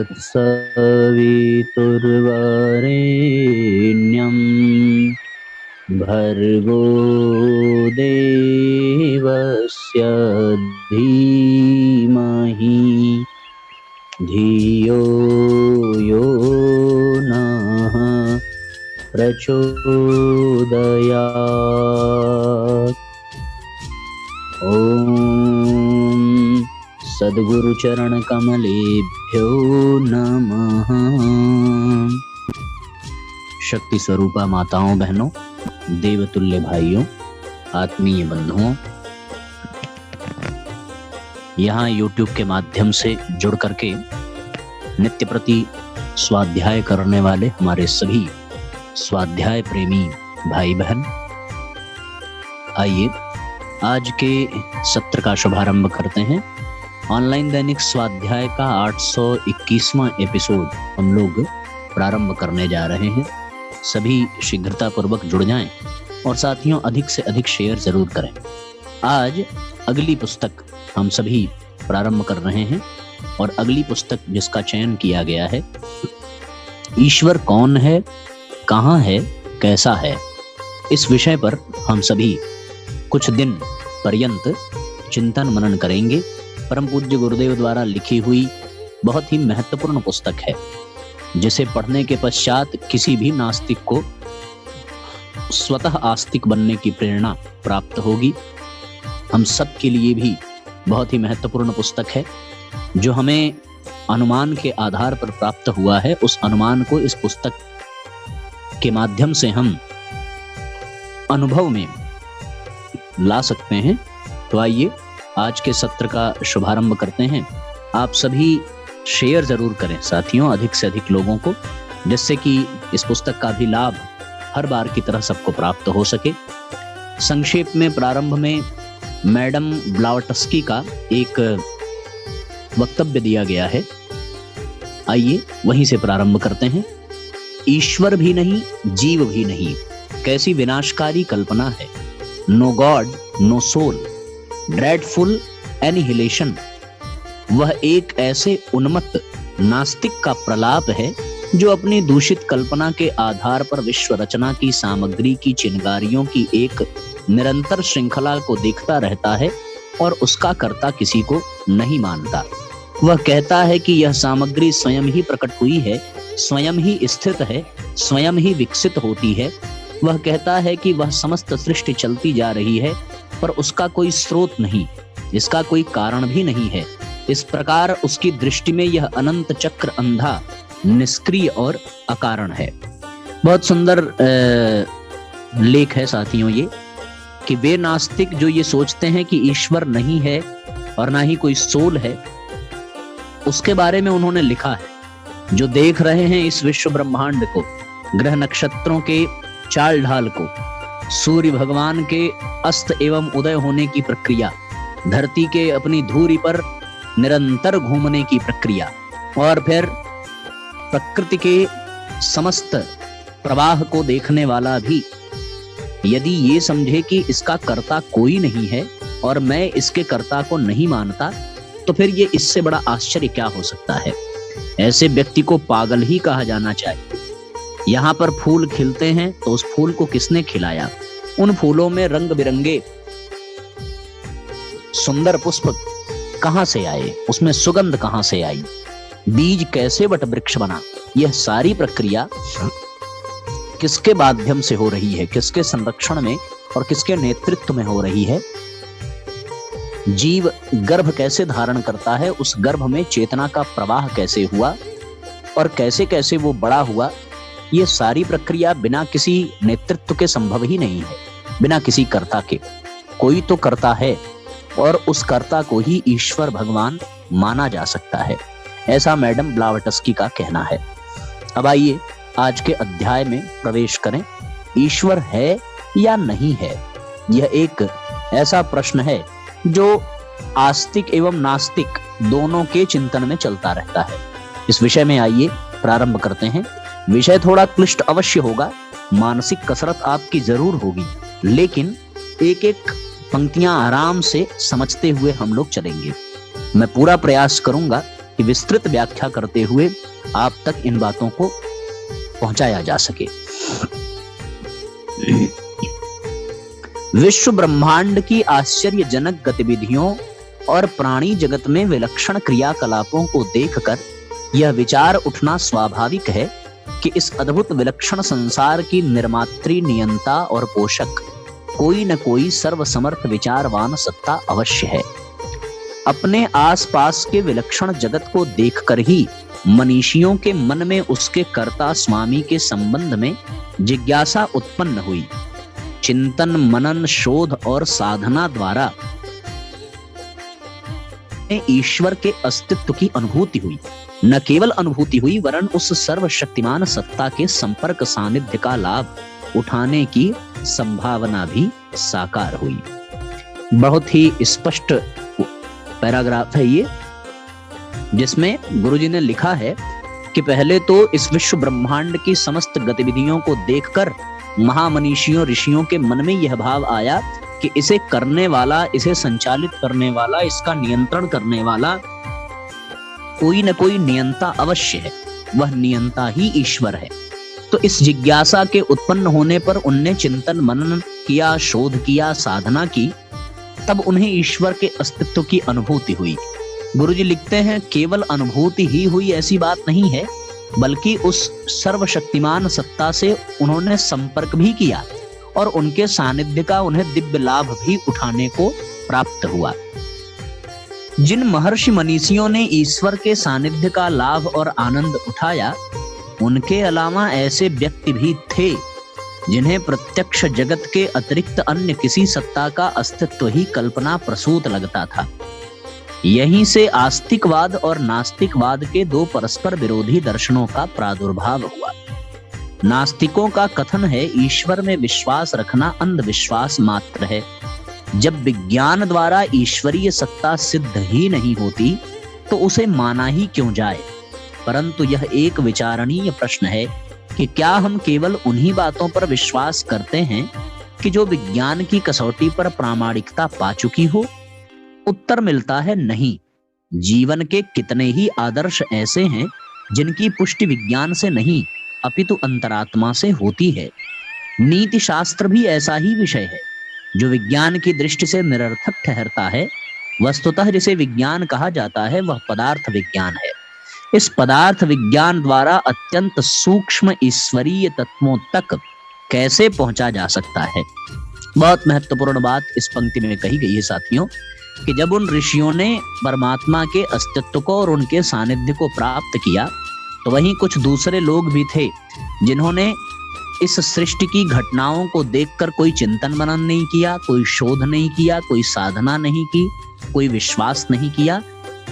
तत्सवितुर्वरेण्यं भर्गो देवस्य धीमहि धियो यो नः प्रचोदयात्। ओम सद्गुरु चरण कमलेभ्यो नमः। शक्ति स्वरूपा माताओं, बहनों, देवतुल्य भाइयों, आत्मीय बंधुओं, यहाँ YouTube के माध्यम से जुड़ करके नित्य प्रति स्वाध्याय करने वाले हमारे सभी स्वाध्याय प्रेमी भाई बहन, आइए आज के सत्र का शुभारंभ करते हैं। ऑनलाइन दैनिक स्वाध्याय का 821वां एपिसोड हम लोग प्रारंभ करने जा रहे हैं। सभी शीघ्रता पूर्वक जुड़ जाएं और साथियों अधिक से अधिक शेयर जरूर करें। आज अगली पुस्तक हम सभी प्रारंभ कर रहे हैं और अगली पुस्तक जिसका चयन किया गया है, ईश्वर कौन है, कहाँ है, कैसा है, इस विषय पर हम सभी कुछ दिन पर्यंत चिंतन मनन करेंगे। परम पूज्य गुरुदेव द्वारा लिखी हुई बहुत ही महत्वपूर्ण पुस्तक है, जिसे पढ़ने के पश्चात किसी भी नास्तिक को स्वतः आस्तिक बनने की प्रेरणा प्राप्त होगी। हम सब के लिए भी बहुत ही महत्वपूर्ण पुस्तक है, जो हमें अनुमान के आधार पर प्राप्त हुआ है। उस अनुमान को इस पुस्तक के माध्यम से हम अनुभव में ला सकते हैं। तो आइए आज के सत्र का शुभारंभ करते हैं। आप सभी शेयर जरूर करें साथियों, अधिक से अधिक लोगों को, जिससे कि इस पुस्तक का भी लाभ हर बार की तरह सबको प्राप्त हो सके। संक्षेप में प्रारंभ में मैडम ब्लावटस्की का एक वक्तव्य दिया गया है, आइए वहीं से प्रारंभ करते हैं। ईश्वर भी नहीं, जीव भी नहीं, कैसी विनाशकारी कल्पना है। No god, no soul, dreadful annihilation. वह एक ऐसे उन्मत्त नास्तिक का प्रलाप है जो अपनी दूषित कल्पना के आधार पर विश्व रचना की सामग्री की चिंगारियों की एक निरंतर श्रृंखला को देखता रहता है और उसका कर्ता किसी को नहीं मानता। वह कहता है कि यह सामग्री स्वयं ही प्रकट हुई है, स्वयं ही स्थित है, स्वयं ही विकसित होती है। वह कहता है कि वह समस्त सृष्टि चलती जा रही है, पर उसका कोई स्रोत नहीं, इसका कोई कारण भी नहीं है। इस प्रकार उसकी दृष्टि में यह अनंत चक्र अंधा, निष्क्रिय और अकारण है। बहुत सुंदर लेख है साथियों ये, कि वे नास्तिक जो ये सोचते हैं कि ईश्वर नहीं है और ना ही कोई सोल है, उसके बारे में उन्होंने लिखा है। जो देख रहे हैं इस विश्व ब्रह्मांड को, ग्रह नक्षत्रों के चाल ढाल को, सूर्य भगवान के अस्त एवं उदय होने की प्रक्रिया, धरती के अपनी धुरी पर निरंतर घूमने की प्रक्रिया, और फिर प्रकृति के समस्त प्रवाह को देखने वाला भी यदि ये समझे कि इसका कर्ता कोई नहीं है और मैं इसके कर्ता को नहीं मानता, तो फिर ये इससे बड़ा आश्चर्य क्या हो सकता है। ऐसे व्यक्ति को पागल ही कहा जाना चाहिए। यहाँ पर फूल खिलते हैं तो उस फूल को किसने खिलाया? उन फूलों में रंग बिरंगे सुंदर पुष्प कहां से आए? उसमें सुगंध कहां से आई? बीज कैसे वट वृक्ष बना? यह सारी प्रक्रिया किसके माध्यम से हो रही है, किसके संरक्षण में और किसके नेतृत्व में हो रही है? जीव गर्भ कैसे धारण करता है, उस गर्भ में चेतना का प्रवाह कैसे हुआ और कैसे कैसे वो बड़ा हुआ, ये सारी प्रक्रिया बिना किसी नेतृत्व के संभव ही नहीं है, बिना किसी कर्ता के। कोई तो कर्ता है और उस कर्ता को ही ईश्वर भगवान माना जा सकता है, ऐसा मैडम ब्लावटस्की का कहना है। अब आइए आज के अध्याय में प्रवेश करें। ईश्वर है या नहीं है, यह एक ऐसा प्रश्न है जो आस्तिक एवं नास्तिक दोनों के चिंतन में चलता रहता है। इस विषय में आइए प्रारंभ करते हैं। विषय थोड़ा क्लिष्ट अवश्य होगा, मानसिक कसरत आपकी जरूर होगी, लेकिन एक एक पंक्तियां आराम से समझते हुए हम लोग चलेंगे। मैं पूरा प्रयास करूंगा कि विस्तृत व्याख्या करते हुए आप तक इन बातों को पहुंचाया जा सके। विश्व ब्रह्मांड की आश्चर्यजनक गतिविधियों और प्राणी जगत में विलक्षण क्रियाकलापों को देखकर यह विचार उठना स्वाभाविक है कि इस अद्भुत विलक्षण संसार की निर्मात्री, नियंता और पोषक कोई न कोई सर्वसमर्थ विचारवान सत्ता अवश्य है। अपने आसपास के विलक्षण जगत को देखकर ही मनीषियों के मन में उसके कर्ता स्वामी के संबंध में जिज्ञासा उत्पन्न हुई। चिंतन, मनन, शोध और साधना द्वारा ईश्वर के अस्तित्व की अनुभूति हुई। न केवल अनुभूति हुई वरन उस सर्वशक्तिमान सत्ता के संपर्क सानिध्य का लाभ उठाने की संभावना भी साकार हुई। बहुत ही स्पष्ट पैराग्राफ है ये, जिसमें गुरुजी ने लिखा है कि पहले तो इस विश्व ब्रह्मांड की समस्त गतिविधियों को देखकर महामनीषियों, ऋषियों के मन में यह भाव आया कि इसे करने वाला, इसे संचालित करने वाला, इसका नियंत्रण करने वाला कोई न कोई नियंता अवश्य है। वह नियंता ही ईश्वर है। तो इस जिज्ञासा के उत्पन्न होने पर उनने चिंतन, मनन किया, शोध किया, साधना की। तब उन्हें ईश्वर के अस्तित्व की अनुभूति हुई। गुरुजी लिखते हैं, केवल अनुभूति ही हुई ऐसी बात नहीं है, बल्कि उस सर्वशक्तिमान सत्ता से उन्होंने संपर्क भी किया और उनके सानिध्य का उन्हें दिव्य लाभ भी उठाने को प्राप्त हुआ। जिन महर्षि मनीषियों ने ईश्वर के सानिध्य का लाभ और आनंद उठाया, उनके अलावा ऐसे व्यक्ति भी थे जिन्हें प्रत्यक्ष जगत के अतिरिक्त अन्य किसी सत्ता का अस्तित्व ही कल्पना प्रसूत लगता था। यहीं से आस्तिकवाद और नास्तिकवाद के दो परस्पर विरोधी दर्शनों का प्रादुर्भाव हुआ। नास्तिकों का कथन है, ईश्वर में विश्वास रखना अंधविश्वास मात्र है। जब विज्ञान द्वारा ईश्वरीय सत्ता सिद्ध ही नहीं होती तो उसे माना ही क्यों जाए। परंतु यह एक विचारणीय प्रश्न है कि क्या हम केवल उन्हीं बातों पर विश्वास करते हैं कि जो विज्ञान की कसौटी पर प्रामाणिकता पा चुकी हो। उत्तर मिलता है नहीं। जीवन के कितने ही आदर्श ऐसे हैं जिनकी पुष्टि विज्ञान से नहीं अपितु अंतरात्मा से होती है। नीति शास्त्र भी ऐसा ही विषय है जो विज्ञान की दृष्टि से निरर्थक ठहरता है। वस्तुतः जिसे विज्ञान कहा जाता है वह पदार्थ विज्ञान है। इस पदार्थ विज्ञान द्वारा अत्यंत सूक्ष्म ईश्वरीय तत्वों तक कैसे पहुंचा जा सकता है। बहुत महत्वपूर्ण बात इस पंक्ति में कही गई है साथियों, कि जब उन ऋषियों ने परमात्मा के अस्तित्व को और उनके सानिध्य को प्राप्त किया तो वहीं कुछ दूसरे लोग भी थे जिन्होंने इस सृष्टि की घटनाओं को देखकर कोई चिंतन मनन नहीं किया, कोई शोध नहीं किया, कोई साधना नहीं की, कोई विश्वास नहीं किया।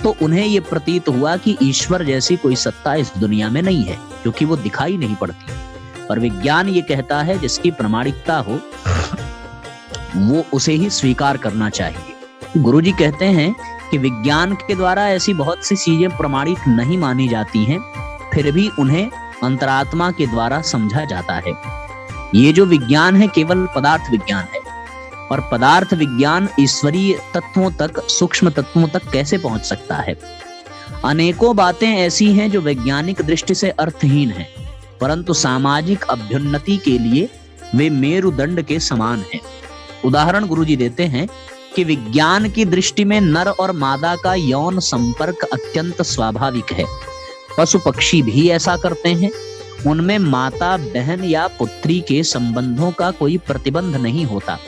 तो उन्हें ये प्रतीत हुआ कि ईश्वर जैसी कोई सत्ता इस दुनिया में नहीं है, क्योंकि वो दिखाई नहीं पड़ती। पर विज्ञान ये कहता है जिसकी प्रामाणिकता हो वो उसे ही स्वीकार करना चाहिए। गुरुजी कहते हैं कि विज्ञान के द्वारा ऐसी बहुत सी चीजें प्रमाणित नहीं मानी जाती हैं, फिर भी उन्हें अंतरात्मा के द्वारा समझा जाता है। ये जो विज्ञान है केवल पदार्थ विज्ञान है, और पदार्थ विज्ञान ईश्वरीय तत्वों तक, सूक्ष्म तत्वों तक कैसे पहुंच सकता है। अनेकों बातें ऐसी हैं जो वैज्ञानिक दृष्टि से अर्थहीन हैं, परंतु सामाजिक अभ्युन्नति के लिए वे मेरुदंड के समान हैं। उदाहरण गुरुजी देते हैं कि विज्ञान की दृष्टि में नर और मादा का यौन संपर्क अत्यंत स्वाभाविक है। पशु पक्षी भी ऐसा करते हैं। उनमें माता बहन या पुत्री के संबंधों का कोई प्रतिबंध नहीं होता।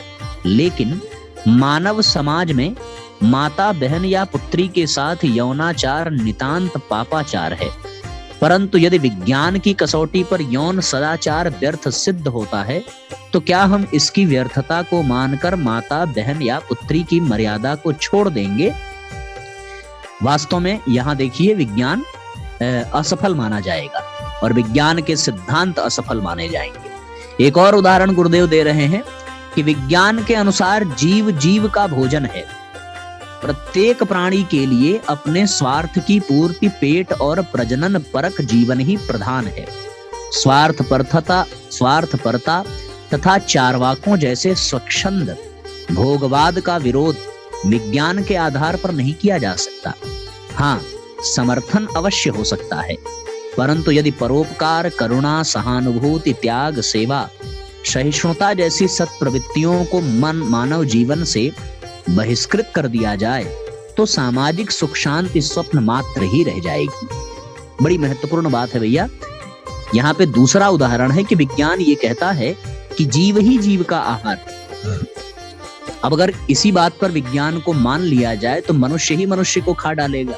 लेकिन मानव समाज में माता बहन या पुत्री के साथ यौनाचार नितांत पापाचार है। परंतु यदि विज्ञान की कसौटी पर यौन सदाचार व्यर्थ सिद्ध होता है तो क्या हम इसकी व्यर्थता को मानकर माता बहन या पुत्री की मर्यादा को छोड़ देंगे? वास्तव में यहाँ देखिए, विज्ञान असफल माना जाएगा और विज्ञान के सिद्धांत असफल माने जाएंगे। एक और उदाहरण गुरुदेव दे रहे हैं कि विज्ञान के अनुसार जीव जीव का भोजन है। प्रत्येक प्राणी के लिए अपने स्वार्थ की पूर्ति पेट और प्रजनन परक जीवन ही प्रधान है। स्वार्थपरता तथा चारवाकों जैसे स्वच्छंद भोगवाद का विरोध विज्ञान के आधार पर नहीं किया जा सकता। हाँ, समर्थन अवश्य हो सकता है, परंतु यदि परोपकार, करुणा, सहानुभूति, त्याग, सेवा, सहिष्णुता जैसी सत्प्रवृत्तियों को मानव जीवन से बहिष्कृत कर दिया जाए तो सामाजिक सुख शांति स्वप्न मात्र ही रह जाएगी। बड़ी महत्वपूर्ण बात है भैया। यहाँ पे दूसरा उदाहरण है कि विज्ञान ये कहता है कि जीव ही जीव का आहार। अब अगर इसी बात पर विज्ञान को मान लिया जाए तो मनुष्य ही मनुष्य को खा डालेगा,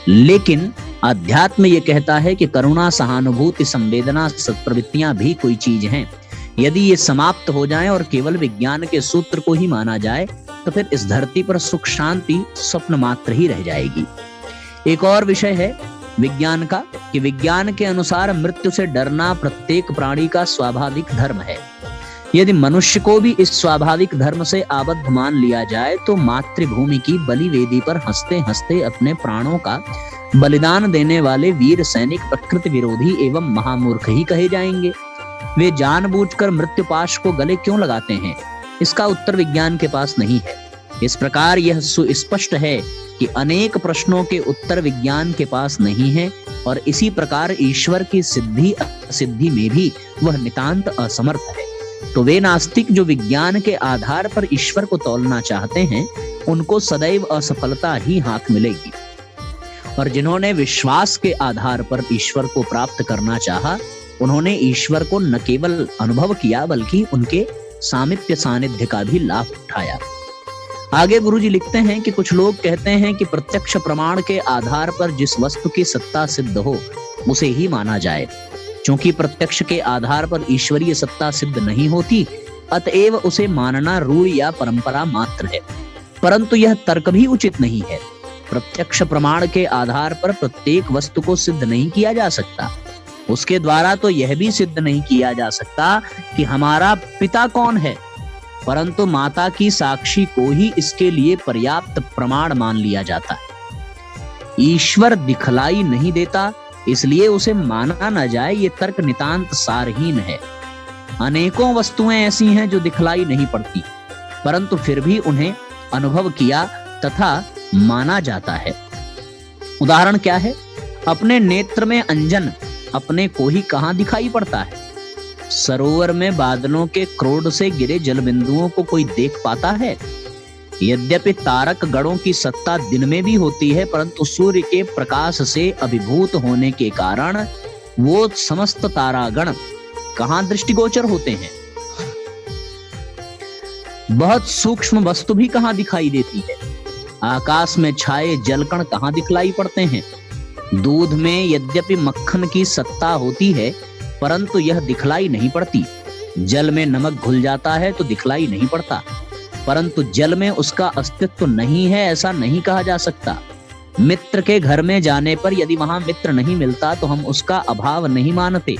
लेकिन अध्यात्म ये कहता है कि करुणा, सहानुभूति, संवेदना, सत्प्रवृत्तियां भी कोई चीज हैं। यदि ये समाप्त हो जाएं और केवल विज्ञान के सूत्र को ही माना जाए तो फिर इस धरती पर सुख शांति स्वप्न मात्र ही रह जाएगी। एक और विषय है विज्ञान का कि विज्ञान के अनुसार मृत्यु से डरना प्रत्येक प्राणी का स्वाभाविक धर्म है। यदि मनुष्य को भी इस स्वाभाविक धर्म से आबद्ध मान लिया जाए तो मातृभूमि की बलि वेदी पर हंसते हंसते अपने प्राणों का बलिदान देने वाले वीर सैनिक प्रकृति विरोधी एवं महामूर्ख ही कहे जाएंगे। वे जानबूझकर मृत्युपाश को गले क्यों लगाते हैं, इसका उत्तर विज्ञान के पास नहीं है। इस प्रकार यह सुस्पष्ट है कि अनेक प्रश्नों के उत्तर विज्ञान के पास नहीं है और इसी प्रकार ईश्वर की सिद्धि असिद्धि में भी वह नितांत असमर्थ है। तो वे नास्तिक जो विज्ञान के आधार पर ईश्वर को तौलना चाहते हैं, उनको सदैव असफलता ही हाथ मिलेगी, और जिन्होंने विश्वास के आधार पर ईश्वर को प्राप्त करना चाहा, उन्होंने ईश्वर को न केवल अनुभव किया बल्कि उनके सामीप्य सानिध्य का भी लाभ उठाया। आगे गुरुजी लिखते हैं कि कुछ लोग कहते हैं कि प्रत्यक्ष प्रमाण के आधार पर जिस वस्तु की सत्ता सिद्ध हो उसे ही माना जाए। क्योंकि प्रत्यक्ष के आधार पर ईश्वरीय सत्ता सिद्ध नहीं होती, अतएव उसे मानना रूढ़ या परंपरा मात्र है। परंतु यह तर्क भी उचित नहीं है। प्रत्यक्ष प्रमाण के आधार पर प्रत्येक वस्तु को सिद्ध नहीं किया जा सकता। उसके द्वारा तो यह भी सिद्ध नहीं किया जा सकता कि हमारा पिता कौन है, परंतु माता की साक्षी को ही इसके लिए पर्याप्त प्रमाण मान लिया जाता है। ईश्वर दिखलाई नहीं देता, इसलिए उसे माना न जाए, ये तर्क नितांत सारहीन है। अनेकों वस्तुएं ऐसी हैं जो दिखलाई नहीं पड़ती, परंतु फिर भी उन्हें अनुभव किया तथा माना जाता है। उदाहरण क्या है? अपने नेत्र में अंजन अपने को ही कहां दिखाई पड़ता है? सरोवर में बादलों के क्रोध से गिरे जल बिंदुओं को कोई देख पाता है? यद्यपि तारक गणों की सत्ता दिन में भी होती है, परंतु सूर्य के प्रकाश से अभिभूत होने के कारण वो समस्त तारागण कहां दृष्टिगोचर होते हैं? बहुत सूक्ष्म वस्तु भी कहां दिखाई देती है? आकाश में छाए जलकण कहां दिखलाई पड़ते हैं? दूध में यद्यपि मक्खन की सत्ता होती है, परंतु यह दिखलाई नहीं पड़ती। जल में नमक घुल जाता है तो दिखलाई नहीं पड़ता, परंतु जल में उसका अस्तित्व नहीं है ऐसा नहीं कहा जा सकता। मित्र के घर में जाने पर यदि वहां मित्र नहीं मिलता तो हम उसका अभाव नहीं मानते।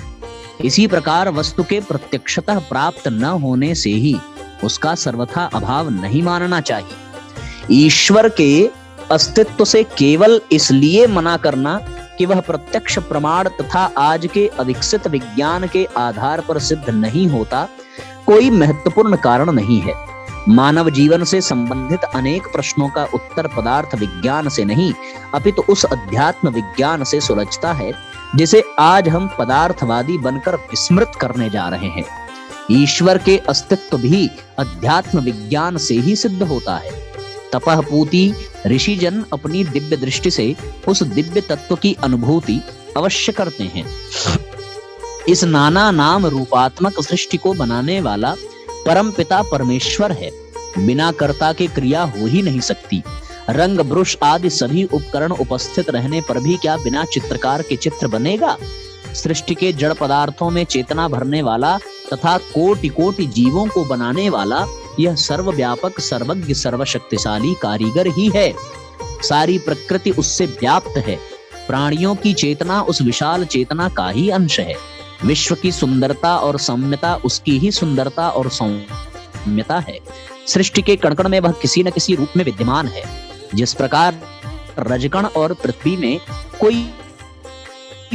इसी प्रकार वस्तु के प्रत्यक्षतः प्राप्त न होने से ही उसका सर्वथा अभाव नहीं मानना चाहिए। ईश्वर के अस्तित्व से केवल इसलिए मना करना कि वह प्रत्यक्ष प्रमाण तथा आज के अविकसित विज्ञान के आधार पर सिद्ध नहीं होता, कोई महत्वपूर्ण कारण नहीं है। मानव जीवन से संबंधित अनेक प्रश्नों का उत्तर पदार्थ विज्ञान से नहीं, अपितु उस अध्यात्म विज्ञान से सुलझता है जिसे आज हम पदार्थवादी बनकर विस्मृत करने जा रहे हैं। ईश्वर के अस्तित्व भी अध्यात्म विज्ञान से ही सिद्ध होता है। तपः पूति ऋषिजन अपनी दिव्य दृष्टि से उस दिव्य तत्व की अनुभूति अवश्य करते हैं। इस नाना नाम रूपात्मक सृष्टि को बनाने वाला परम पिता परमेश्वर है। बिना कर्ता के क्रिया हो ही नहीं सकती। रंग ब्रुश आदि सभी उपकरण उपस्थित रहने पर भी क्या बिना चित्रकार के चित्र बनेगा? सृष्टि के जड़ पदार्थों में चेतना भरने वाला तथा कोटि कोटि जीवों को बनाने वाला यह सर्वव्यापक सर्वज्ञ सर्वशक्तिशाली कारीगर ही है। सारी प्रकृति उससे व्याप्त है। प्राणियों की चेतना उस विशाल चेतना का ही अंश है। विश्व की सुंदरता और सौम्यता उसकी ही सुंदरता और सौम्यता है। सृष्टि के कण-कण में वह किसी न किसी रूप में विद्यमान है। जिस प्रकार रजकण और पृथ्वी में कोई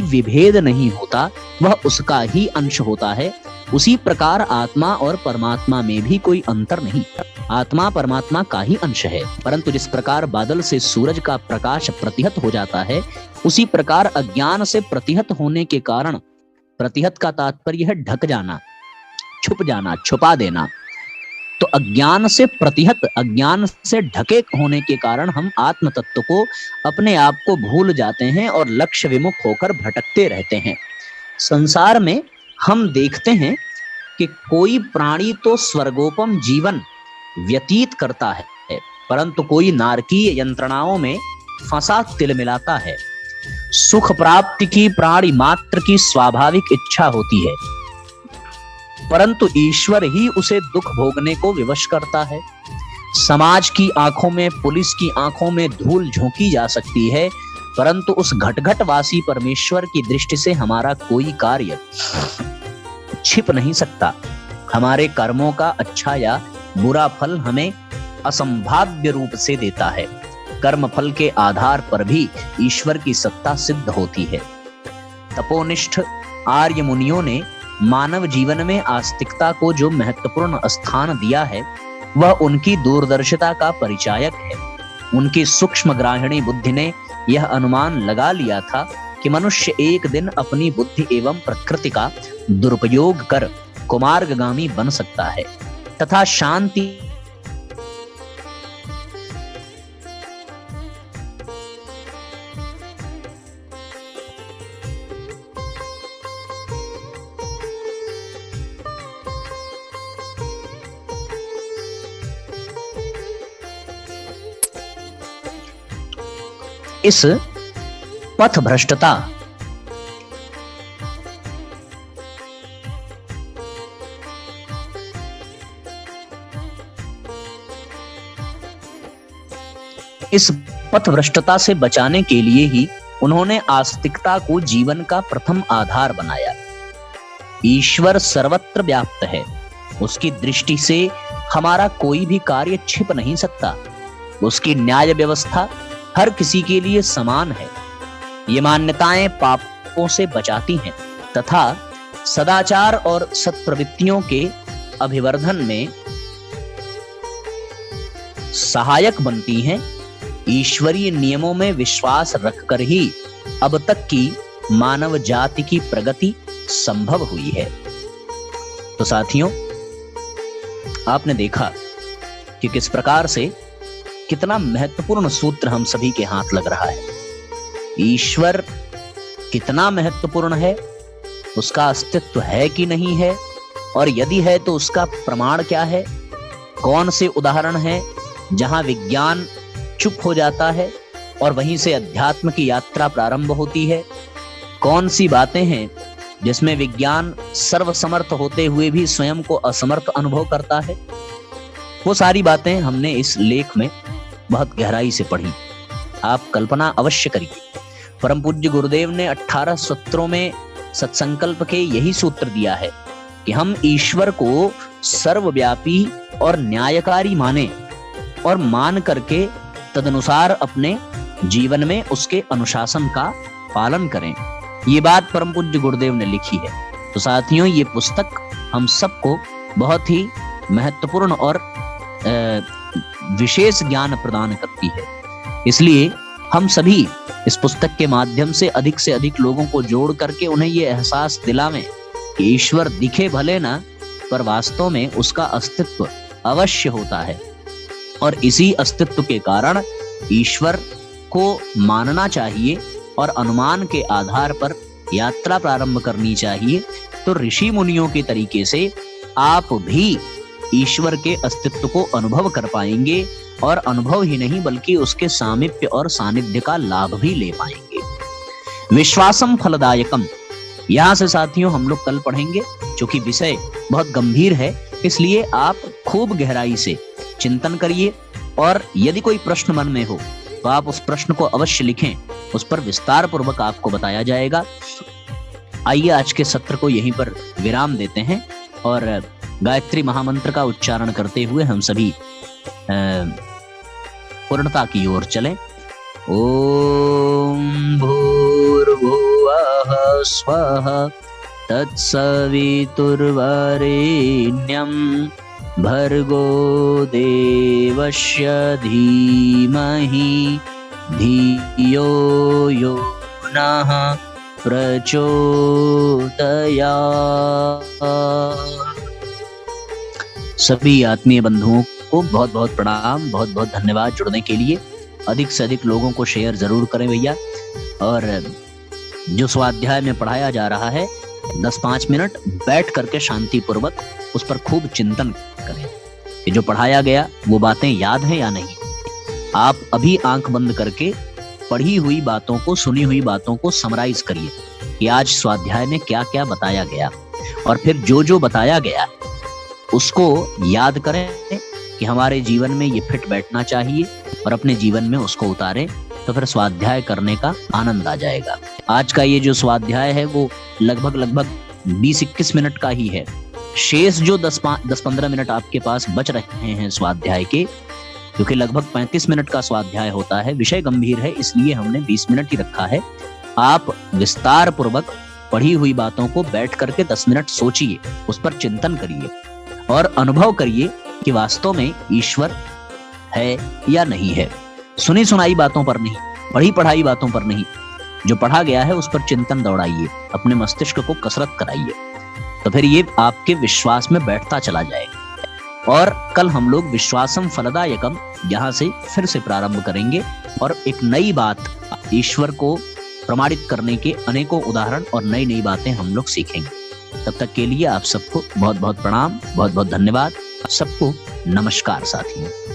विभेद नहीं होता, वह उसका ही अंश होता है, उसी प्रकार आत्मा और परमात्मा में भी कोई अंतर नहीं। आत्मा परमात्मा का ही अंश है, परंतु जिस प्रकार बादल से सूरज का प्रकाश प्रतिहत हो जाता है, उसी प्रकार अज्ञान से प्रतिहत होने के कारण, प्रतिहत का तात्पर्य है ढक जाना, छुप जाना, छुपा देना, तो अज्ञान से प्रतिहत, अज्ञान से ढके होने के कारण हम आत्म तत्व को, अपने आप को भूल जाते हैं और लक्ष्य विमुख होकर भटकते रहते हैं। संसार में हम देखते हैं कि कोई प्राणी तो स्वर्गोपम जीवन व्यतीत करता है, परंतु कोई नारकीय यंत्रणाओं में फंसा तिलमिलाता है। सुख प्राप्ति की प्राणी मात्र की स्वाभाविक इच्छा होती है, परंतु ईश्वर ही उसे दुख भोगने को विवश करता है। समाज की आंखों में, पुलिस की आंखों में धूल झोंकी जा सकती है, परंतु उस घटघट वासी परमेश्वर की दृष्टि से हमारा कोई कार्य छिप नहीं सकता। हमारे कर्मों का अच्छा या बुरा फल हमें असंभाव्य रूप से देता है। कर्म फल के आधार पर भी ईश्वर की सत्ता सिद्ध होती है। तपोनिष्ठ आर्य मुनियों ने मानव जीवन में आस्तिकता को जो महत्वपूर्ण स्थान दिया है, वह उनकी दूरदर्शिता का परिचायक है। उनकी सूक्ष्म ग्राहिणी बुद्धि ने यह अनुमान लगा लिया था कि मनुष्य एक दिन अपनी बुद्धि एवं प्रकृति का दुरुपयोग कर कुमार्गगामी बन सकता है तथा शांति इस पथ भ्रष्टता इस पथभ्रष्टता से बचाने के लिए ही उन्होंने आस्तिकता को जीवन का प्रथम आधार बनाया। ईश्वर सर्वत्र व्याप्त है, उसकी दृष्टि से हमारा कोई भी कार्य छिप नहीं सकता। उसकी न्याय व्यवस्था हर किसी के लिए समान है। ये मान्यताएं पापों से बचाती हैं तथा सदाचार और सत्प्रवृत्तियों के अभिवर्धन में सहायक बनती हैं। ईश्वरीय नियमों में विश्वास रखकर ही अब तक की मानव जाति की प्रगति संभव हुई है। तो साथियों, आपने देखा कि किस प्रकार से कितना महत्वपूर्ण सूत्र हम सभी के हाथ लग रहा है। ईश्वर कितना महत्वपूर्ण है, उसका अस्तित्व है कि नहीं है, और यदि है तो उसका प्रमाण क्या है। कौन से उदाहरण हैं जहां विज्ञान चुप हो जाता है और वहीं से अध्यात्म की यात्रा प्रारंभ होती है। कौन सी बातें हैं जिसमें विज्ञान सर्वसमर्थ होते हुए भी स्वयं को असमर्थ अनुभव करता है। वो सारी बातें हमने इस लेख में बहुत गहराई से पढ़ी। आप कल्पना अवश्य करिए, परम पूज्य गुरुदेव ने 18 सूत्रों में सत्संकल्प के यही सूत्र दिया है कि हम ईश्वर को सर्वव्यापी और न्यायकारी माने और मान करके तदनुसार अपने जीवन में उसके अनुशासन का पालन करें। ये बात परम पूज्य गुरुदेव ने लिखी है। तो साथियों, ये पुस्तक हम सबको बहुत ही महत्वपूर्ण और विशेष ज्ञान प्रदान करती है। इसलिए हम सभी इस पुस्तक के माध्यम से अधिक लोगों को जोड़ करके उन्हें ये एहसास दिलावें कि ईश्वर दिखे भले ना, पर वास्तव में उसका अस्तित्व अवश्य होता है। और इसी अस्तित्व के कारण ईश्वर को मानना चाहिए और अनुमान के आधार पर यात्रा प्रारंभ करनी चाहिए। तो ऋषि मुनियों के तरीके से आप भी ईश्वर के अस्तित्व को अनुभव कर पाएंगे, और अनुभव ही नहीं बल्कि उसके सामीप्य और सानिध्य का लाभ भी ले पाएंगे। विश्वासम फलदायकम, यहां से साथियों हम लोग कल पढ़ेंगे। क्योंकि विषय बहुत गंभीर है, इसलिए आप खूब गहराई से चिंतन करिए, और यदि कोई प्रश्न मन में हो तो आप उस प्रश्न को अवश्य लिखें, उस पर विस्तार पूर्वक आपको बताया जाएगा। आइए आज के सत्र को यहीं पर विराम देते हैं और गायत्री महामंत्र का उच्चारण करते हुए हम सभी पूर्णता की ओर चलें। ओम भूर्भुवः स्वः तत्सवितुर्वरेण्यं भर्गो देवस्य धीमहि धियो यो नः प्रचोदयात्। सभी आत्मीय बंधुओं को बहुत बहुत प्रणाम, बहुत बहुत धन्यवाद जुड़ने के लिए। अधिक से अधिक लोगों को शेयर जरूर करें भैया। और जो स्वाध्याय में पढ़ाया जा रहा है 10-5 मिनट बैठ करके शांति पूर्वक उस पर खूब चिंतन करें कि जो पढ़ाया गया वो बातें याद है या नहीं। आप अभी आंख बंद करके पढ़ी हुई बातों को, सुनी हुई बातों को समराइज करिए कि आज स्वाध्याय में क्या क्या बताया गया, और फिर जो जो बताया गया उसको याद करें कि हमारे जीवन में ये फिट बैठना चाहिए, और अपने जीवन में उसको उतारें, तो फिर स्वाध्याय करने का आनंद आ जाएगा। आज का ये जो स्वाध्याय है वो लगभग 20-21 मिनट का ही है। शेष जो 10-15 मिनट आपके पास बच रहे हैं स्वाध्याय के, क्योंकि लगभग 35 मिनट का स्वाध्याय होता है, विषय गंभीर है इसलिए हमने 20 मिनट ही रखा है। आप विस्तार पूर्वक पढ़ी हुई बातों को बैठ करके 10 मिनट सोचिए, उस पर चिंतन करिए और अनुभव करिए कि वास्तव में ईश्वर है या नहीं है। सुनी सुनाई बातों पर नहीं, पढ़ी पढ़ाई बातों पर नहीं, जो पढ़ा गया है उस पर चिंतन दौड़ाइए, अपने मस्तिष्क को कसरत कराइए, तो फिर ये आपके विश्वास में बैठता चला जाएगा। और कल हम लोग विश्वासम फलदायकम यहाँ से फिर से प्रारंभ करेंगे, और एक नई बात, ईश्वर को प्रमाणित करने के अनेकों उदाहरण और नई नई बातें हम लोग सीखेंगे। तब तक के लिए आप सबको बहुत बहुत प्रणाम, बहुत बहुत धन्यवाद। सबको नमस्कार साथियों।